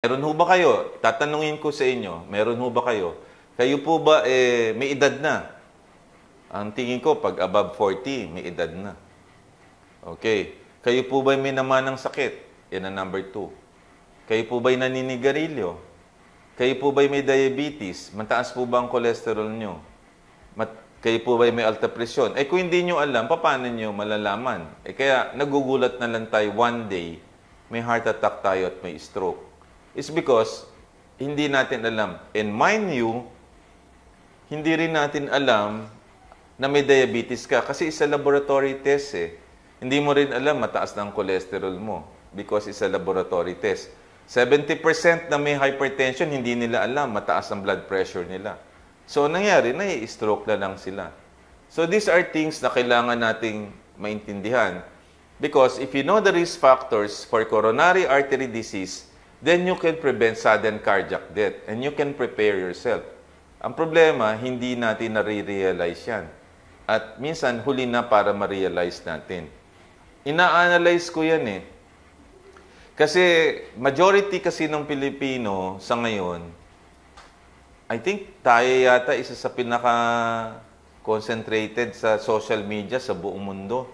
Meron ho ba kayo, tatanungin ko sa inyo, meron ho ba kayo po ba may edad na? Ang tingin ko, pag above 40, may edad na. Okay. Kayo po ba may naman ng sakit? Yan ang number 2. Kayo po ba'y naninigarilyo? Kayo po ba'y may diabetes? Mataas po ba ang cholesterol nyo? Kayo po ba'y may alta presyon? Kung hindi nyo alam, paano nyo malalaman? Kaya nagugulat na lang tayo one day, may heart attack tayo at may stroke. It's because hindi natin alam. And mind you, hindi rin natin alam na may diabetes ka kasi isa laboratory test eh. Hindi mo rin alam mataas na ang cholesterol mo because it's a laboratory test. 70% na may hypertension, hindi nila alam mataas ang blood pressure nila. So, nangyari, nai-stroke na lang sila. So, these are things na kailangan nating maintindihan because if you know the risk factors for coronary artery disease, then you can prevent sudden cardiac death and you can prepare yourself. Ang problema, hindi natin nare-realize yan. At minsan, huli na para ma-realize natin. Ina-analyze ko yan eh. Kasi majority kasi ng Pilipino sa ngayon, I think tayo yata isa sa pinaka-concentrated sa social media sa buong mundo.